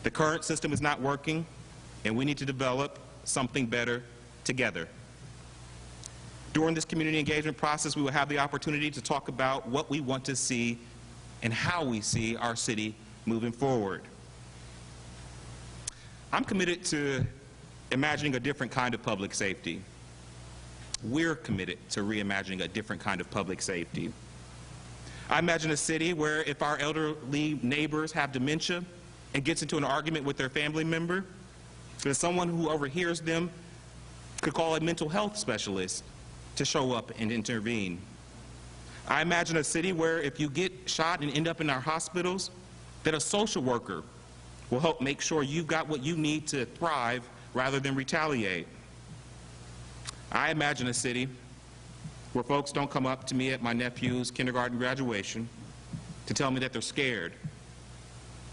The current system is not working, and we need to develop something better together. During this community engagement process, we will have the opportunity to talk about what we want to see and how we see our city moving forward. I'm committed to imagining a different kind of public safety. We're committed to reimagining a different kind of public safety. I imagine a city where if our elderly neighbors have dementia and gets into an argument with their family member, that someone who overhears them could call a mental health specialist to show up and intervene. I imagine a city where if you get shot and end up in our hospitals, that a social worker will help make sure you've got what you need to thrive rather than retaliate. I imagine a city where folks don't come up to me at my nephew's kindergarten graduation to tell me that they're scared,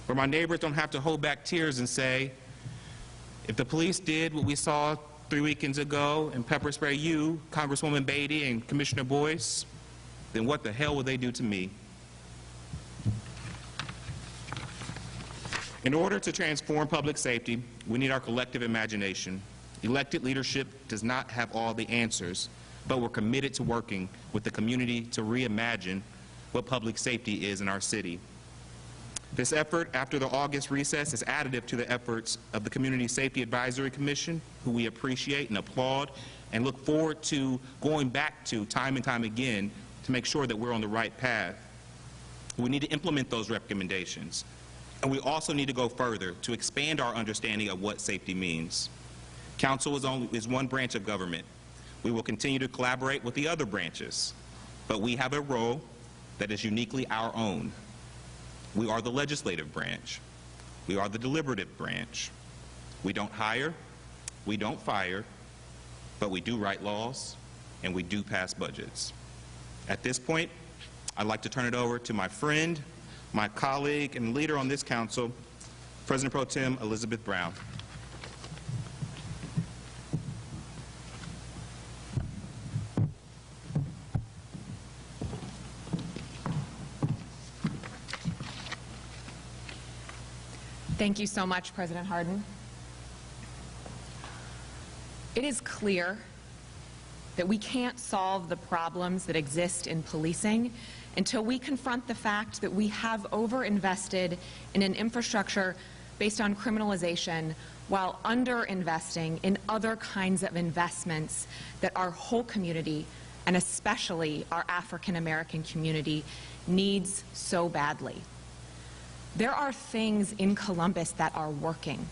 where my neighbors don't have to hold back tears and say, if the police did what we saw 3 weekends ago and pepper spray you, Congresswoman Beatty and Commissioner Boyce, then what the hell will they do to me? In order to transform public safety, we need our collective imagination. Elected leadership does not have all the answers, but we're committed to working with the community to reimagine what public safety is in our city. This effort after the August recess is additive to the efforts of the Community Safety Advisory Commission, who we appreciate and applaud and look forward to going back to time and time again to make sure that we're on the right path. We need to implement those recommendations, and we also need to go further to expand our understanding of what safety means. Council is one branch of government. We will continue to collaborate with the other branches, but we have a role that is uniquely our own. We are the legislative branch. We are the deliberative branch. We don't hire, we don't fire, but we do write laws and we do pass budgets. At this point, I'd like to turn it over to my friend, my colleague, and leader on this council, President Pro Tem Elizabeth Brown. Thank you so much, President Hardin. It is clear that we can't solve the problems that exist in policing until we confront the fact that we have overinvested in an infrastructure based on criminalization while underinvesting in other kinds of investments that our whole community, and especially our African American community, needs so badly. There are things in Columbus that are working.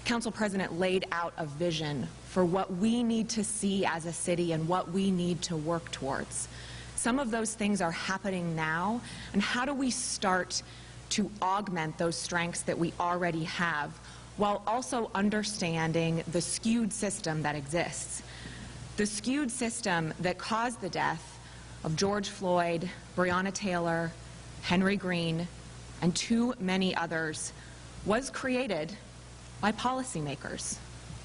Council President laid out a vision for what we need to see as a city and what we need to work towards. Some of those things are happening now, and how do we start to augment those strengths that we already have while also understanding the skewed system that exists? The skewed system that caused the death of George Floyd, Breonna Taylor, Henry Green, and too many others was created by policymakers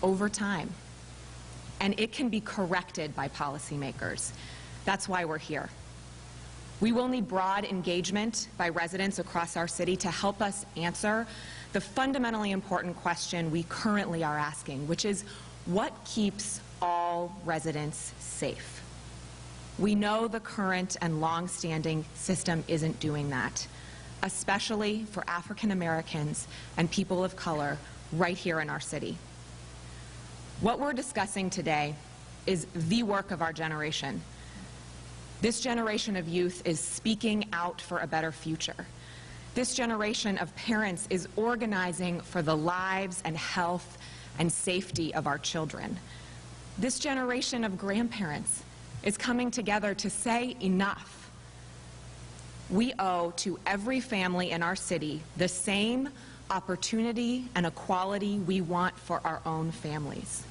over time. And it can be corrected by policymakers. That's why we're here. We will need broad engagement by residents across our city to help us answer the fundamentally important question we currently are asking, which is, what keeps all residents safe? We know the current and long-standing system isn't doing that, especially for African Americans and people of color right here in our city. What we're discussing today is the work of our generation. This generation of youth is speaking out for a better future. This generation of parents is organizing for the lives and health and safety of our children. This generation of grandparents is coming together to say enough. We owe to every family in our city the same opportunity and equality we want for our own families.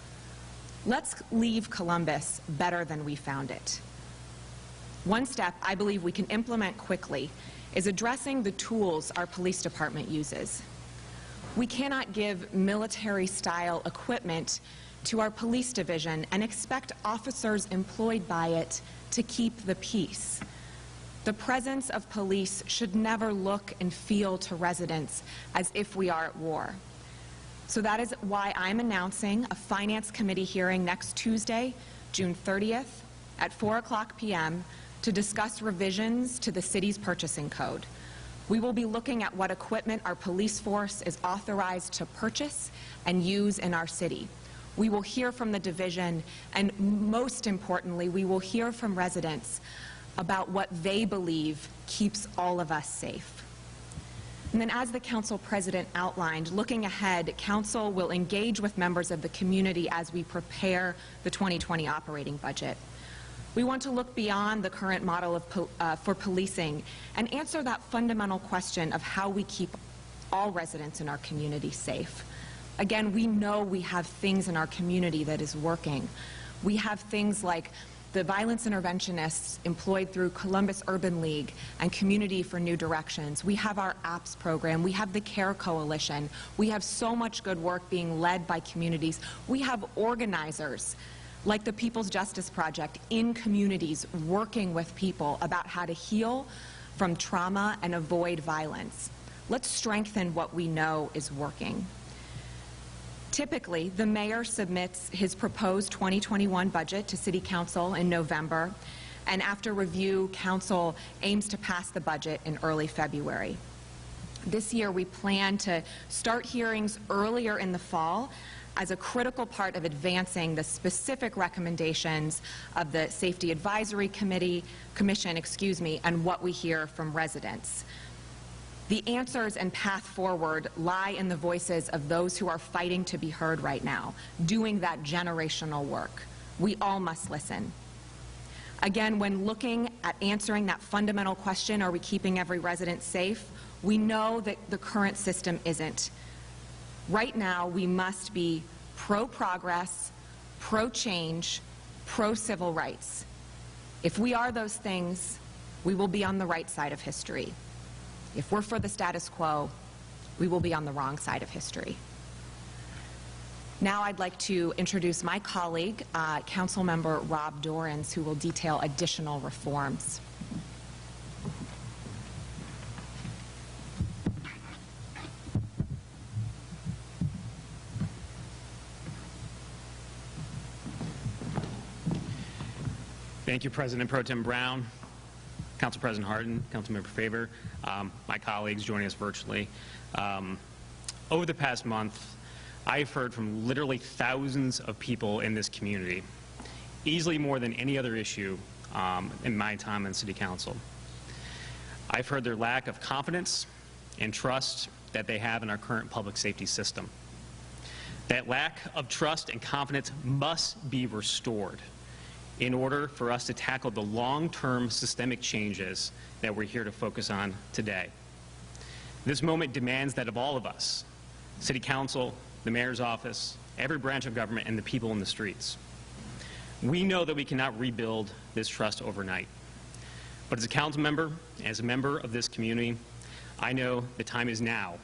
Let's leave Columbus better than we found it. One step I believe we can implement quickly is addressing the tools our police department uses. We cannot give military-style equipment to our police division and expect officers employed by it to keep the peace. The presence of police should never look and feel to residents as if we are at war. So that is why I'm announcing a Finance Committee hearing next Tuesday, June 30th at 4:00 p.m. to discuss revisions to the city's purchasing code. We will be looking at what equipment our police force is authorized to purchase and use in our city. We will hear from the division, and most importantly, we will hear from residents about what they believe keeps all of us safe. And then, as the Council President outlined, looking ahead, Council will engage with members of the community as we prepare the 2020 operating budget. We want to look beyond the current model for policing and answer that fundamental question of how we keep all residents in our community safe. Again, we know we have things in our community that is working. We have things like the violence interventionists employed through Columbus Urban League and Community for New Directions. We have our APPS program. We have the CARE Coalition. We have so much good work being led by communities. We have organizers like the People's Justice Project in communities working with people about how to heal from trauma and avoid violence. Let's strengthen what we know is working. Typically, the mayor submits his proposed 2021 budget to City Council in November, and after review, Council aims to pass the budget in early February. This year, we plan to start hearings earlier in the fall as a critical part of advancing the specific recommendations of the Safety Advisory Commission, and what we hear from residents. The answers and path forward lie in the voices of those who are fighting to be heard right now, doing that generational work. We all must listen. Again, when looking at answering that fundamental question, are we keeping every resident safe, we know that the current system isn't. Right now, we must be pro-progress, pro-change, pro-civil rights. If we are those things, we will be on the right side of history. If we're for the status quo, we will be on the wrong side of history. Now I'd like to introduce my colleague, Councilmember Rob Dorans, who will detail additional reforms. Thank you, President Pro Tem Brown, Council President Harden, Councilmember Favor, my colleagues joining us virtually. Over the past month, I've heard from literally thousands of people in this community, easily more than any other issue in my time in City Council. I've heard their lack of confidence and trust that they have in our current public safety system. That lack of trust and confidence must be restored in order for us to tackle the long-term systemic changes that we're here to focus on today. This moment demands that of all of us, City Council, the Mayor's office, every branch of government, and the people in the streets. We know that we cannot rebuild this trust overnight. But as a council member, as a member of this community, I know the time is now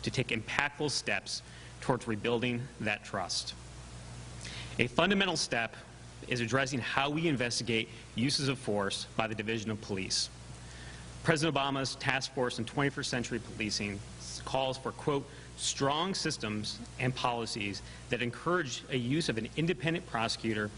to take impactful steps towards rebuilding that trust. A fundamental step is addressing how we investigate uses of force by the Division of Police. President Obama's task force in 21st century policing calls for, quote, strong systems and policies that encourage a use of an independent prosecutor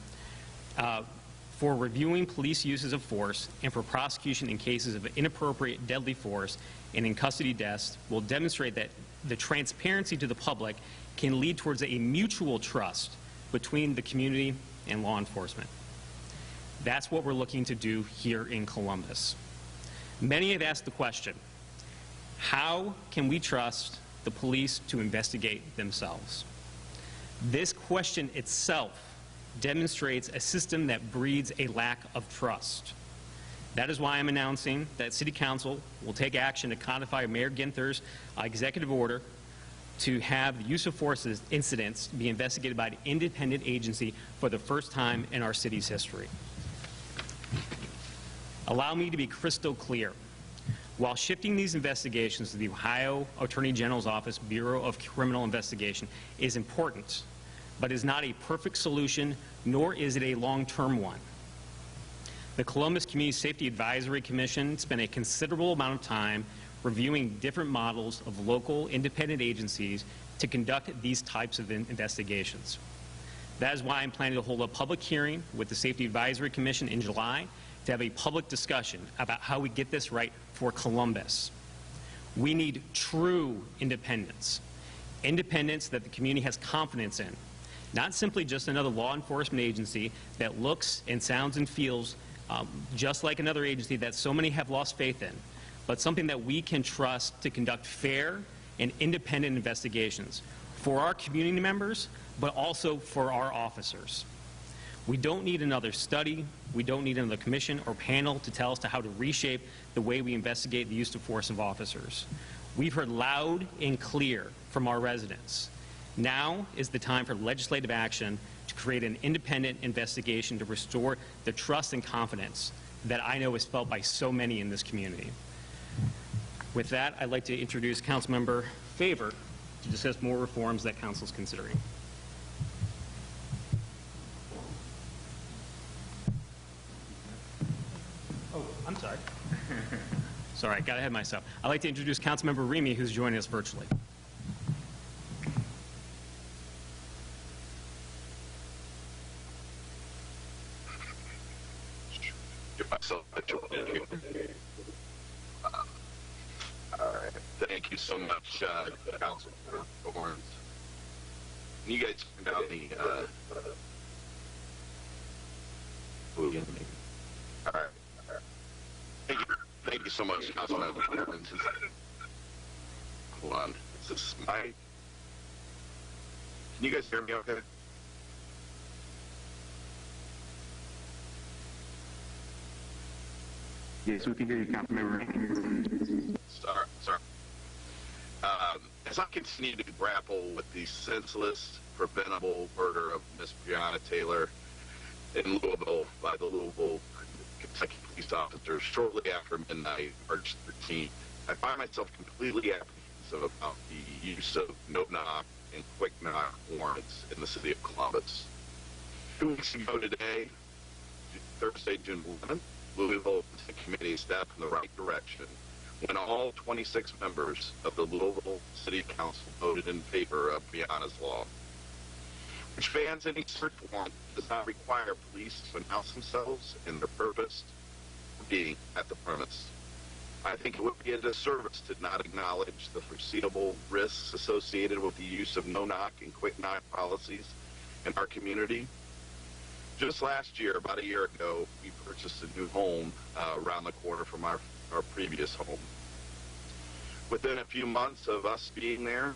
for reviewing police uses of force and for prosecution in cases of inappropriate deadly force and in custody deaths will demonstrate that the transparency to the public can lead towards a mutual trust between the community and law enforcement. That's what we're looking to do here in Columbus. Many have asked the question, how can we trust the police to investigate themselves? This question itself demonstrates a system that breeds a lack of trust. That is why I'm announcing that City Council will take action to codify Mayor Ginther's executive order to have the use of force incidents be investigated by an independent agency for the first time in our city's history. Allow me to be crystal clear. While shifting these investigations to the Ohio Attorney General's Office Bureau of Criminal Investigation is important, but is not a perfect solution, nor is it a long-term one. The Columbus Community Safety Advisory Commission spent a considerable amount of time reviewing different models of local independent agencies to conduct these types of investigations. That is why I'm planning to hold a public hearing with the Safety Advisory Commission in July to have a public discussion about how we get this right for Columbus. We need true independence, independence that the community has confidence in, not simply just another law enforcement agency that looks and sounds and feels just like another agency that so many have lost faith in, but something that we can trust to conduct fair and independent investigations for our community members, but also for our officers. We don't need another study. We don't need another commission or panel to tell us how to reshape the way we investigate the use of force of officers. We've heard loud and clear from our residents. Now is the time for legislative action to create an independent investigation to restore the trust and confidence that I know is felt by so many in this community. With that, I'd like to introduce Councilmember Favor to discuss more reforms that Council is considering. Oh, I'm sorry. Sorry, I got ahead of myself. I'd like to introduce Councilmember Remy, who's joining us virtually. All right. Thank you so much, Councilman Lawrence. You guys turned out the all right. Thank you so much, Councilman Lawrence. Hold on. Is this my? Can you guys hear me okay? Yes, we can hear you, Councilmember. Sorry. As I continue to grapple with the senseless, preventable murder of Miss Breonna Taylor in Louisville by the Louisville, Kentucky police officers shortly after midnight, March 13th, I find myself completely apprehensive about the use of no-knock and quick-knock warrants in the city of Columbus. 2 weeks ago today, Thursday, June 11th, Louisville Committee stepped in the right direction when all 26 members of the Louisville City Council voted in favor of Breonna's law, which bans any search warrant, does not require police to announce themselves and their purpose for being at the premise. I think it would be a disservice to not acknowledge the foreseeable risks associated with the use of no-knock and quick-knock policies in our community. Just last year, about a year ago, we purchased a new home around the corner from our previous home. Within a few months of us being there,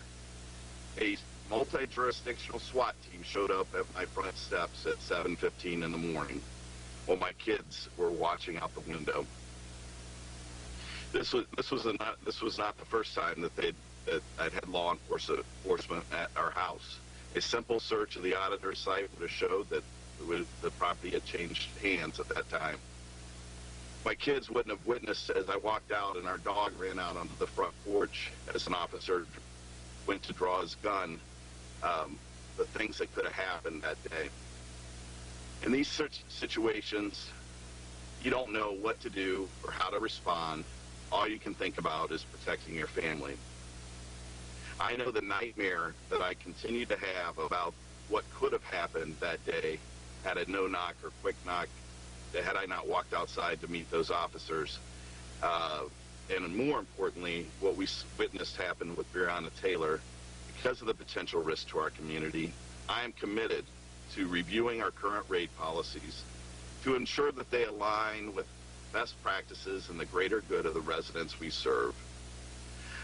a multi-jurisdictional SWAT team showed up at my front steps at 7:15 in the morning while my kids were watching out the window. This was not the first time that I'd had law enforcement at our house. A simple search of the auditor's site would have showed that the property had changed hands at that time. My kids wouldn't have witnessed as I walked out and our dog ran out onto the front porch as an officer went to draw his gun, the things that could have happened that day. In these situations, you don't know what to do or how to respond. All you can think about is protecting your family. I know the nightmare that I continue to have about what could have happened that day had a no-knock or quick-knock, had I not walked outside to meet those officers. And more importantly, what we witnessed happen with Breonna Taylor, because of the potential risk to our community, I am committed to reviewing our current raid policies to ensure that they align with best practices and the greater good of the residents we serve.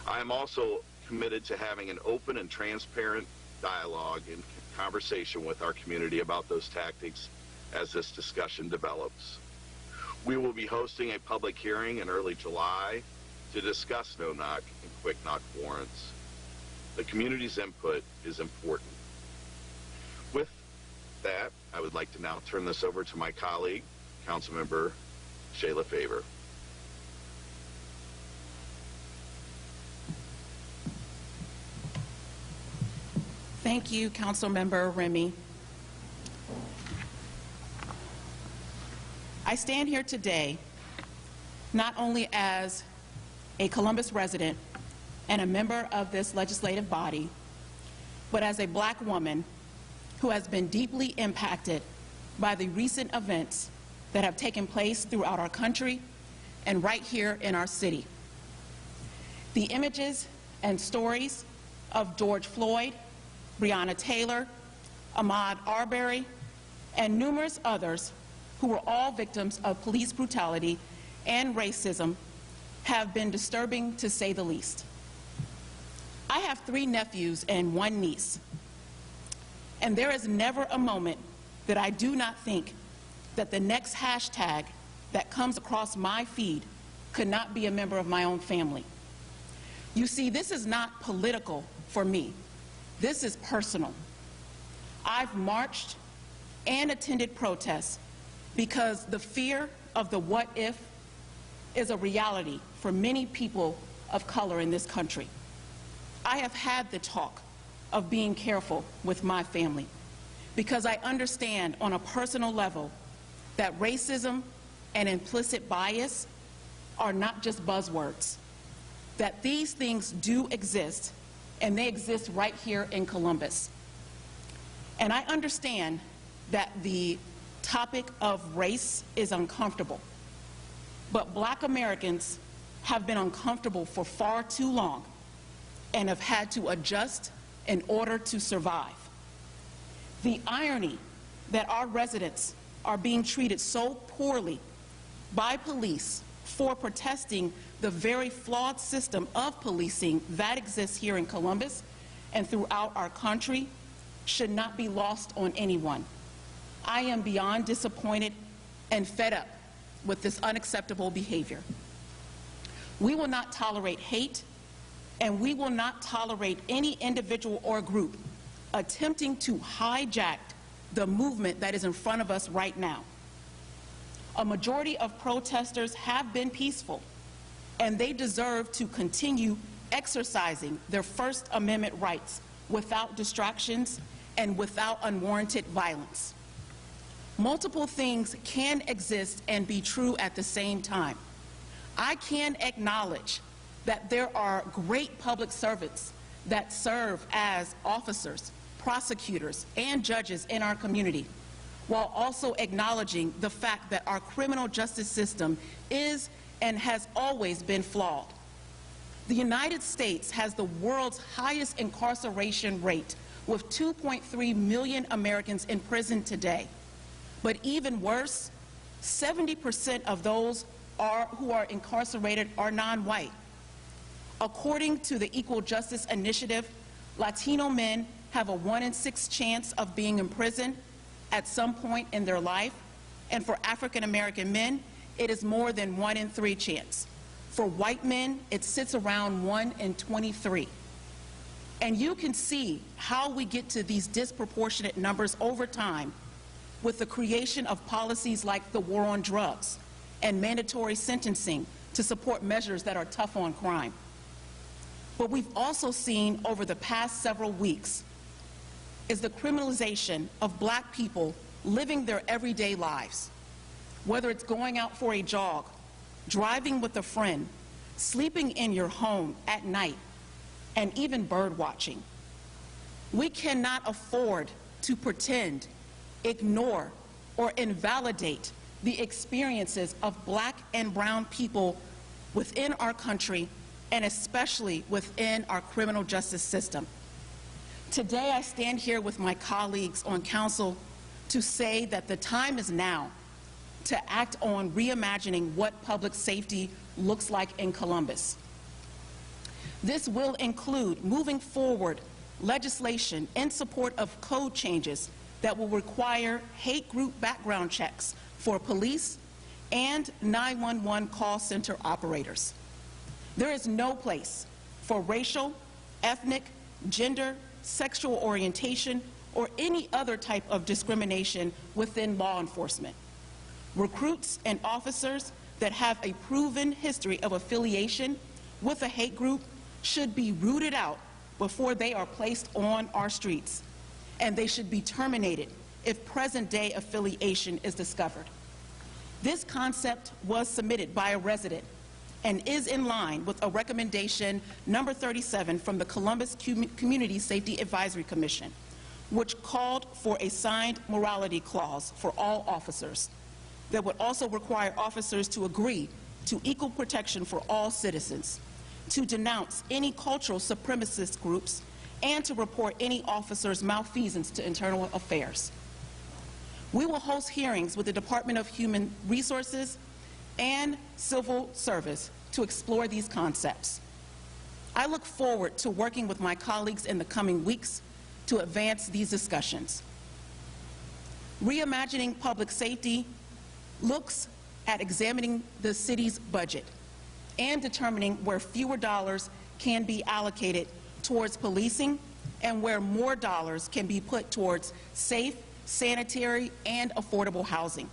I am also committed to having an open and transparent dialogue and conversation with our community about those tactics as this discussion develops. We will be hosting a public hearing in early July to discuss no-knock and quick-knock warrants. The community's input is important. With that, I would like to now turn this over to my colleague, Councilmember Shayla Favor. Thank you, Councilmember Remy. I stand here today not only as a Columbus resident and a member of this legislative body, but as a Black woman who has been deeply impacted by the recent events that have taken place throughout our country and right here in our city. The images and stories of George Floyd, Breonna Taylor, Ahmaud Arbery, and numerous others who were all victims of police brutality and racism have been disturbing, to say the least. I have 3 nephews and 1 niece, and there is never a moment that I do not think that the next hashtag that comes across my feed could not be a member of my own family. You see, this is not political for me. This is personal. I've marched and attended protests because the fear of the what if is a reality for many people of color in this country. I have had the talk of being careful with my family because I understand on a personal level that racism and implicit bias are not just buzzwords, that these things do exist, and they exist right here in Columbus. And I understand that the topic of race is uncomfortable, but Black Americans have been uncomfortable for far too long and have had to adjust in order to survive. The irony that our residents are being treated so poorly by police for protesting the very flawed system of policing that exists here in Columbus and throughout our country should not be lost on anyone. I am beyond disappointed and fed up with this unacceptable behavior. We will not tolerate hate, and we will not tolerate any individual or group attempting to hijack the movement that is in front of us right now. A majority of protesters have been peaceful, and they deserve to continue exercising their First Amendment rights without distractions and without unwarranted violence. Multiple things can exist and be true at the same time. I can acknowledge that there are great public servants that serve as officers, prosecutors, and judges in our community, while also acknowledging the fact that our criminal justice system is and has always been flawed. The United States has the world's highest incarceration rate, with 2.3 million Americans in prison today. But even worse, 70% of those who are incarcerated are non-white. According to the Equal Justice Initiative, Latino men have a 1 in 6 chance of being in prison at some point in their life, and for African American men, it is more than 1 in 3 chance. For white men, it sits around 1 in 23. And you can see how we get to these disproportionate numbers over time with the creation of policies like the war on drugs and mandatory sentencing to support measures that are tough on crime. What we've also seen over the past several weeks is the criminalization of Black people living their everyday lives, whether it's going out for a jog, driving with a friend, sleeping in your home at night, and even bird watching. We cannot afford to pretend, ignore, or invalidate the experiences of Black and brown people within our country, and especially within our criminal justice system. Today, I stand here with my colleagues on council to say that the time is now to act on reimagining what public safety looks like in Columbus. This will include moving forward legislation in support of code changes that will require hate group background checks for police and 911 call center operators. There is no place for racial, ethnic, gender, sexual orientation, or any other type of discrimination within law enforcement. Recruits and officers that have a proven history of affiliation with a hate group should be rooted out before they are placed on our streets, and they should be terminated if present-day affiliation is discovered. This concept was submitted by a resident and is in line with a recommendation number 37 from the Columbus Community Safety Advisory Commission, which called for a signed morality clause for all officers that would also require officers to agree to equal protection for all citizens, to denounce any cultural supremacist groups, and to report any officer's malfeasance to internal affairs. We will host hearings with the Department of Human Resources and Civil Service to explore these concepts. I look forward to working with my colleagues in the coming weeks to advance these discussions. Reimagining public safety looks at examining the city's budget and determining where fewer dollars can be allocated towards policing and where more dollars can be put towards safe, sanitary, and affordable housing.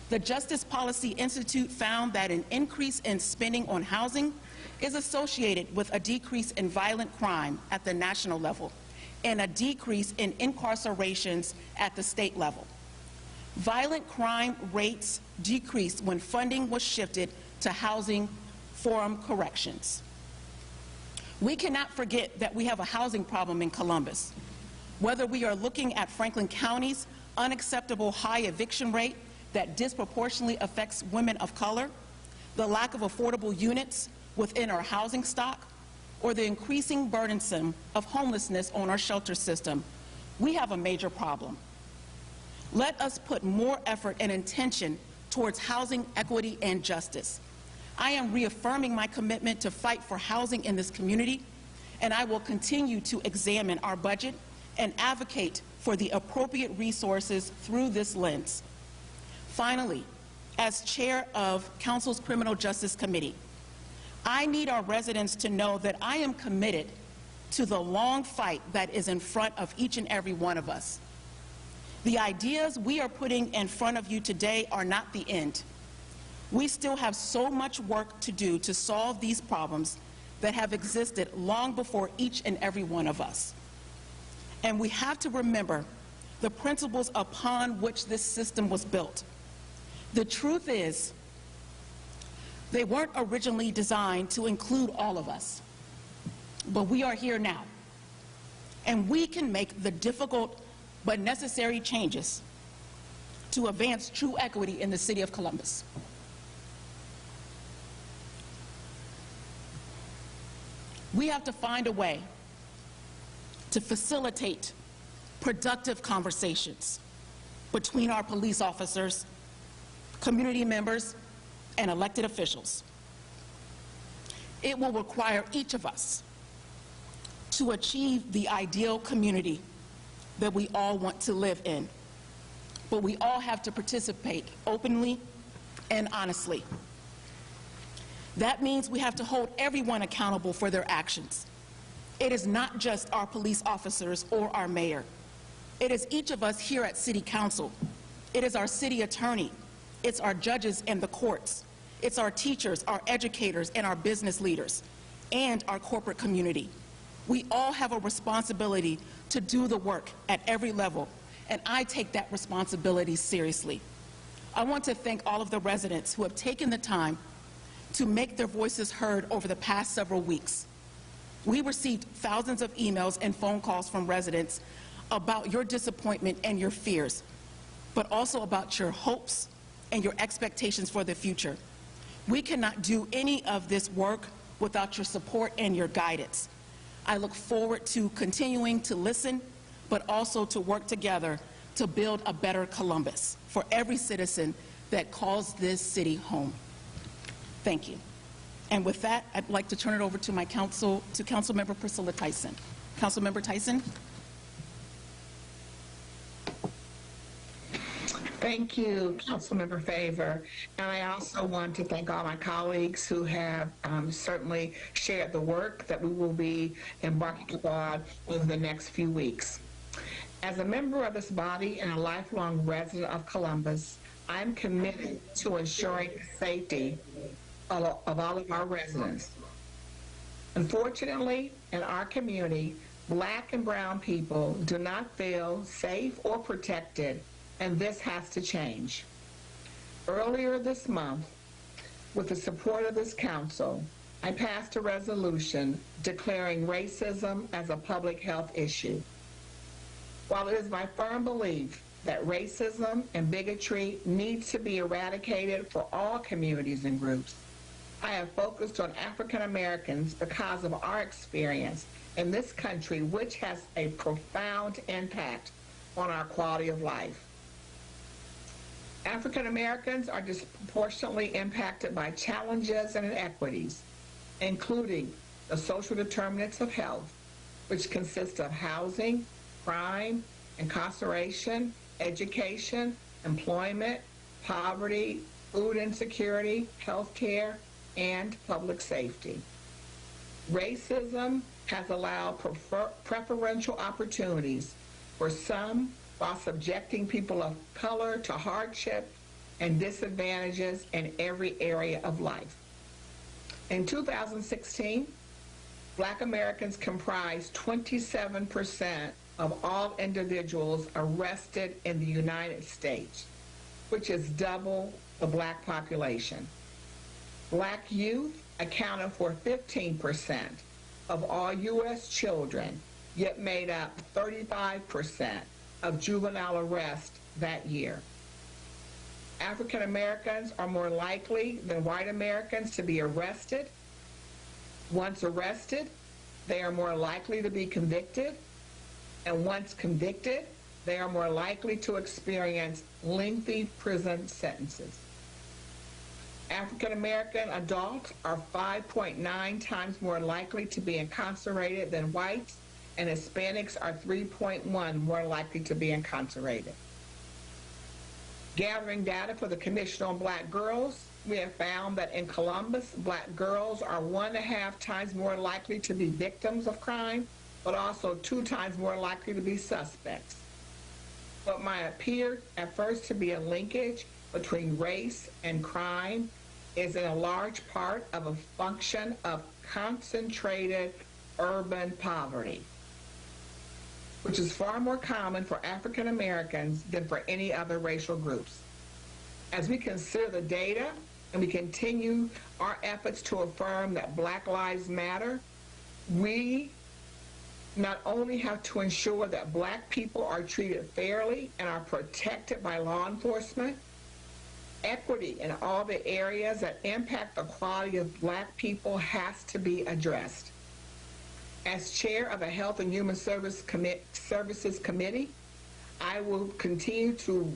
The Justice Policy Institute found that an increase in spending on housing is associated with a decrease in violent crime at the national level and a decrease in incarcerations at the state level. Violent crime rates decreased when funding was shifted to housing forum corrections. We cannot forget that we have a housing problem in Columbus. Whether we are looking at Franklin County's unacceptable high eviction rate that disproportionately affects women of color, the lack of affordable units within our housing stock, or the increasing burdensome of homelessness on our shelter system, we have a major problem. Let us put more effort and intention towards housing equity and justice. I am reaffirming my commitment to fight for housing in this community, and I will continue to examine our budget and advocate for the appropriate resources through this lens. Finally, as chair of Council's Criminal Justice Committee, I need our residents to know that I am committed to the long fight that is in front of each and every one of us. The ideas we are putting in front of you today are not the end. We still have so much work to do to solve these problems that have existed long before each and every one of us. And we have to remember the principles upon which this system was built. The truth is, they weren't originally designed to include all of us, but we are here now, and we can make the difficult but necessary changes to advance true equity in the city of Columbus. We have to find a way to facilitate productive conversations between our police officers, community members, and elected officials. It will require each of us to achieve the ideal community that we all want to live in, but we all have to participate openly and honestly. That means we have to hold everyone accountable for their actions. It is not just our police officers or our mayor. It is each of us here at City Council. It is our city attorney. It's our judges and the courts. It's our teachers, our educators, and our business leaders, and our corporate community. We all have a responsibility to do the work at every level, and I take that responsibility seriously. I want to thank all of the residents who have taken the time to make their voices heard over the past several weeks. We received thousands of emails and phone calls from residents about your disappointment and your fears, but also about your hopes and your expectations for the future. We cannot do any of this work without your support and your guidance. I look forward to continuing to listen, but also to work together to build a better Columbus for every citizen that calls this city home. Thank you. And with that, I'd like to turn it over to my council, to Councilmember Priscilla Tyson. Councilmember Tyson. Thank you, Councilmember Favor. And I also want to thank all my colleagues who have certainly shared the work that we will be embarking upon over the next few weeks. As a member of this body and a lifelong resident of Columbus, I'm committed to ensuring the safety of all of our residents. Unfortunately, in our community, Black and brown people do not feel safe or protected, and this has to change. Earlier this month, with the support of this council, I passed a resolution declaring racism as a public health issue. While it is my firm belief that racism and bigotry needs to be eradicated for all communities and groups, I have focused on African Americans because of our experience in this country, which has a profound impact on our quality of life. African Americans are disproportionately impacted by challenges and inequities, including the social determinants of health, which consist of housing, crime, incarceration, education, employment, poverty, food insecurity, health care, and public safety. Racism has allowed preferential opportunities for some while subjecting people of color to hardship and disadvantages in every area of life. In 2016, Black Americans comprised 27% of all individuals arrested in the United States, which is double the Black population. Black youth accounted for 15% of all U.S. children, yet made up 35% of juvenile arrests that year. African Americans are more likely than white Americans to be arrested. Once arrested, they are more likely to be convicted. And once convicted, they are more likely to experience lengthy prison sentences. African American adults are 5.9 times more likely to be incarcerated than whites, and Hispanics are 3.1 more likely to be incarcerated. Gathering data for the Commission on Black Girls, we have found that in Columbus, Black girls are 1.5 times more likely to be victims of crime, but also 2 times more likely to be suspects. What might appear at first to be a linkage between race and crime is in a large part of a function of concentrated urban poverty, which is far more common for African Americans than for any other racial groups. As we consider the data and we continue our efforts to affirm that Black Lives Matter, we not only have to ensure that Black people are treated fairly and are protected by law enforcement, equity in all the areas that impact the quality of Black people has to be addressed. As chair of the Health and Human Services Committee, I will continue to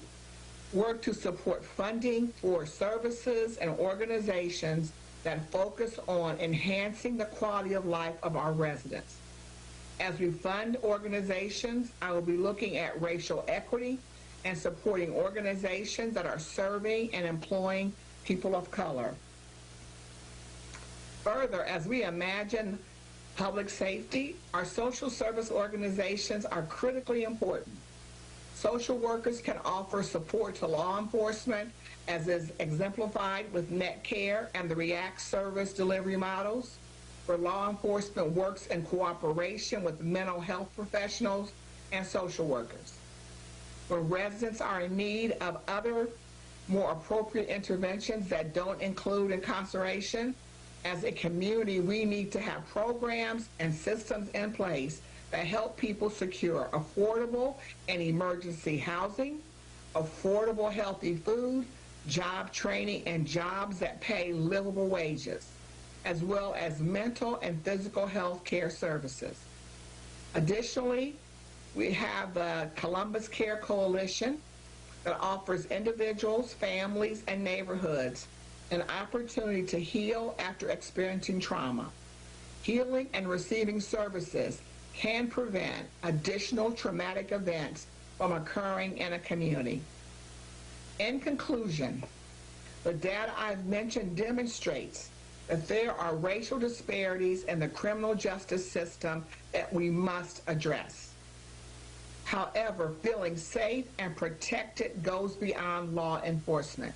work to support funding for services and organizations that focus on enhancing the quality of life of our residents. As we fund organizations, I will be looking at racial equity and supporting organizations that are serving and employing people of color. Further, as we imagine public safety, our social service organizations are critically important. Social workers can offer support to law enforcement, as is exemplified with NetCare and the REACT service delivery models, where law enforcement works in cooperation with mental health professionals and social workers. When residents are in need of other, more appropriate interventions that don't include incarceration, as a community, we need to have programs and systems in place that help people secure affordable and emergency housing, affordable healthy food, job training, and jobs that pay livable wages, as well as mental and physical health care services. Additionally, we have the Columbus Care Coalition that offers individuals, families, and neighborhoods an opportunity to heal after experiencing trauma. Healing and receiving services can prevent additional traumatic events from occurring in a community. In conclusion, the data I've mentioned demonstrates that there are racial disparities in the criminal justice system that we must address. However, feeling safe and protected goes beyond law enforcement.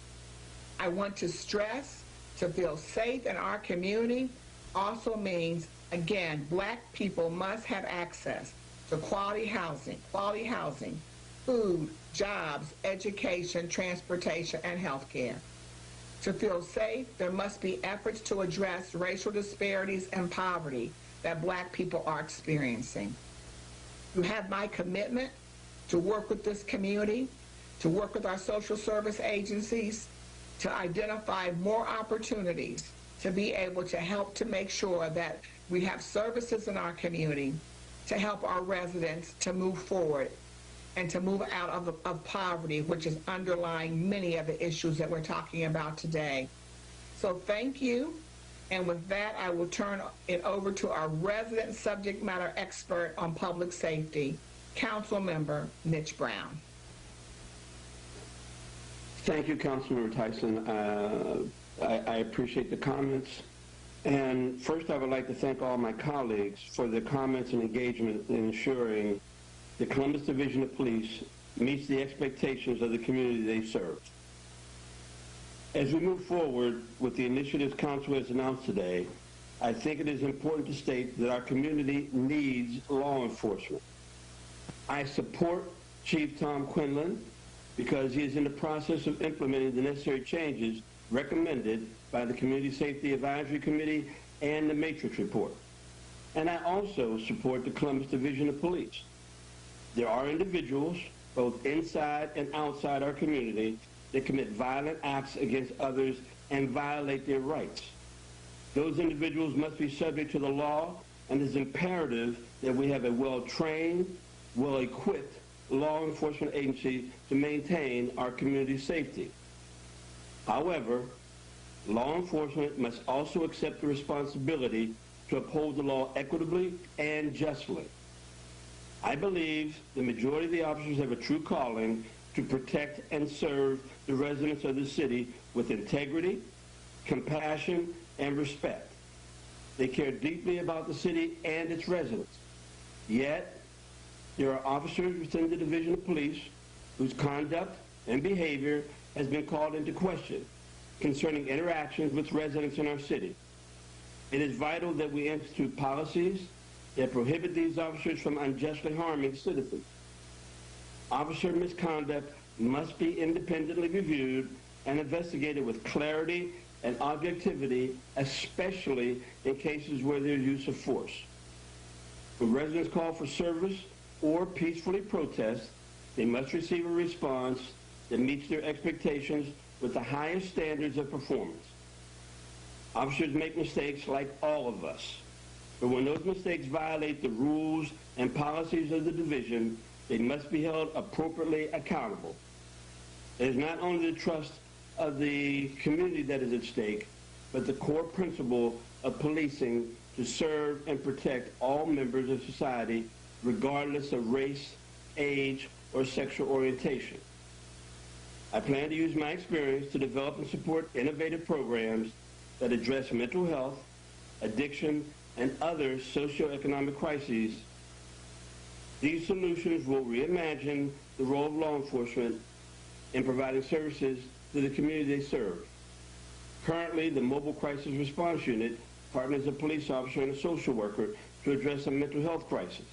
I want to stress to feel safe in our community also means, again, Black people must have access to quality housing, food, jobs, education, transportation, and health care. To feel safe, there must be efforts to address racial disparities and poverty that Black people are experiencing. You have my commitment to work with this community, to work with our social service agencies, to identify more opportunities to be able to help to make sure that we have services in our community to help our residents to move forward and to move out of poverty, which is underlying many of the issues that we're talking about today. So thank you. And with that, I will turn it over to our resident subject matter expert on public safety, Council Member Mitch Brown. Thank you, Councilmember Tyson. I appreciate the comments. And first, I would like to thank all my colleagues for their comments and engagement in ensuring the Columbus Division of Police meets the expectations of the community they serve. As we move forward with the initiatives Council has announced today, I think it is important to state that our community needs law enforcement. I support Chief Tom Quinlan because he is in the process of implementing the necessary changes recommended by the Community Safety Advisory Committee and the Matrix Report. And I also support the Columbus Division of Police. There are individuals, both inside and outside our community, that commit violent acts against others and violate their rights. Those individuals must be subject to the law, and it is imperative that we have a well-trained, well-equipped law enforcement agency to maintain our community safety. However, law enforcement must also accept the responsibility to uphold the law equitably and justly. I believe the majority of the officers have a true calling to protect and serve the residents of the city with integrity, compassion, and respect. They care deeply about the city and its residents. Yet, there are officers within the Division of Police whose conduct and behavior has been called into question concerning interactions with residents in our city. It is vital that we institute policies that prohibit these officers from unjustly harming citizens. Officer misconduct must be independently reviewed and investigated with clarity and objectivity, especially in cases where there is use of force. When residents call for service or peacefully protest, they must receive a response that meets their expectations with the highest standards of performance. Officers make mistakes like all of us, but when those mistakes violate the rules and policies of the division, they must be held appropriately accountable. It is not only the trust of the community that is at stake, but the core principle of policing to serve and protect all members of society, regardless of race, age, or sexual orientation. I plan to use my experience to develop and support innovative programs that address mental health, addiction, and other socioeconomic crises. These solutions will reimagine the role of law enforcement in providing services to the community they serve. Currently, the Mobile Crisis Response Unit partners a police officer and a social worker to address a mental health crisis.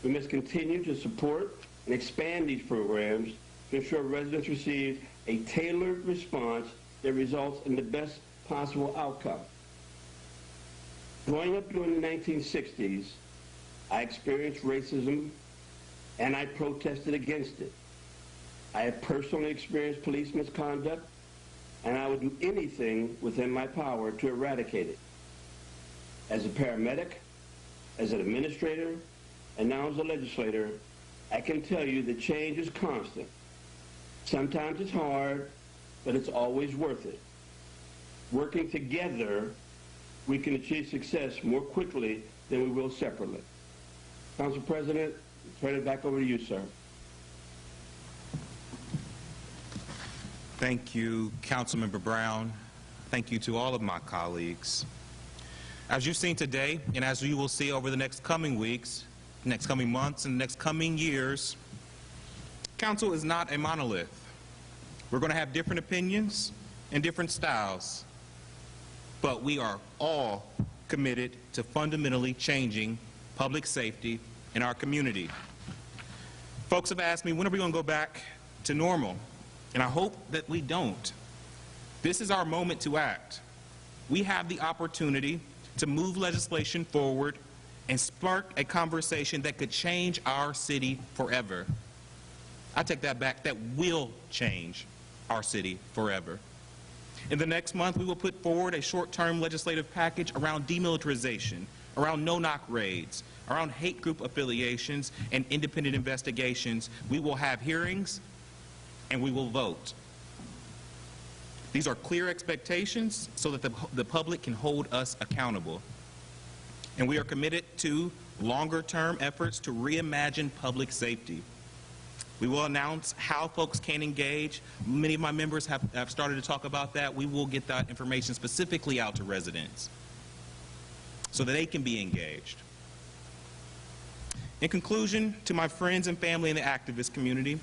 We must continue to support and expand these programs to ensure residents receive a tailored response that results in the best possible outcome. Growing up during the 1960s, I experienced racism and I protested against it. I have personally experienced police misconduct, and I would do anything within my power to eradicate it. As a paramedic, as an administrator, and now as a legislator, I can tell you that change is constant. Sometimes it's hard, but it's always worth it. Working together, we can achieve success more quickly than we will separately. Council President, turn it back over to you, sir. Thank you, Councilmember Brown. Thank you to all of my colleagues. As you've seen today, and as you will see over the next coming weeks, next coming months, and next coming years, Council is not a monolith. We're going to have different opinions and different styles, but we are all committed to fundamentally changing public safety in our community. Folks have asked me, when are we going to go back to normal? And I hope that we don't. This is our moment to act. We have the opportunity to move legislation forward and spark a conversation that could change our city forever. I take that back, that will change our city forever. In the next month, we will put forward a short-term legislative package around demilitarization, around no-knock raids, around hate group affiliations and independent investigations. We will have hearings and we will vote. These are clear expectations so that the public can hold us accountable. And we are committed to longer-term efforts to reimagine public safety. We will announce how folks can engage. Many of my members have started to talk about that. We will get that information specifically out to residents so that they can be engaged. In conclusion, to my friends and family in the activist community,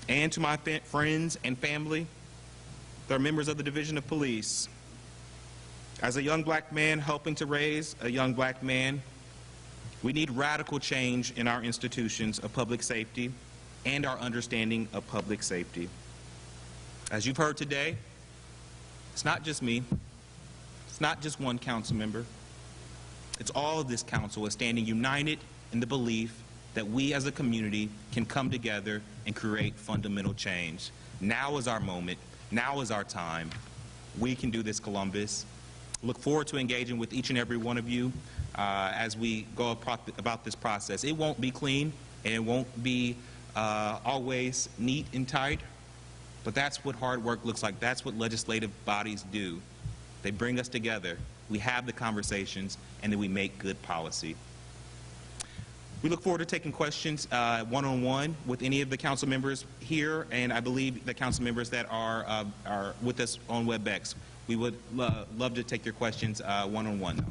and to my friends and family that are members of the Division of Police, as a young black man helping to raise a young black man, we need radical change in our institutions of public safety and our understanding of public safety. As you've heard today, it's not just me, it's not just one council member, it's all of this council is standing united in the belief that we as a community can come together and create fundamental change. Now is our moment, now is our time. We can do this, Columbus. Look forward to engaging with each and every one of you as we go about this process. It won't be clean and it won't be always neat and tight, but that's what hard work looks like. That's what legislative bodies do. They bring us together, we have the conversations, and then we make good policy. We look forward to taking questions one-on-one with any of the council members here, and I believe the council members that are with us on WebEx. We would love to take your questions one-on-one.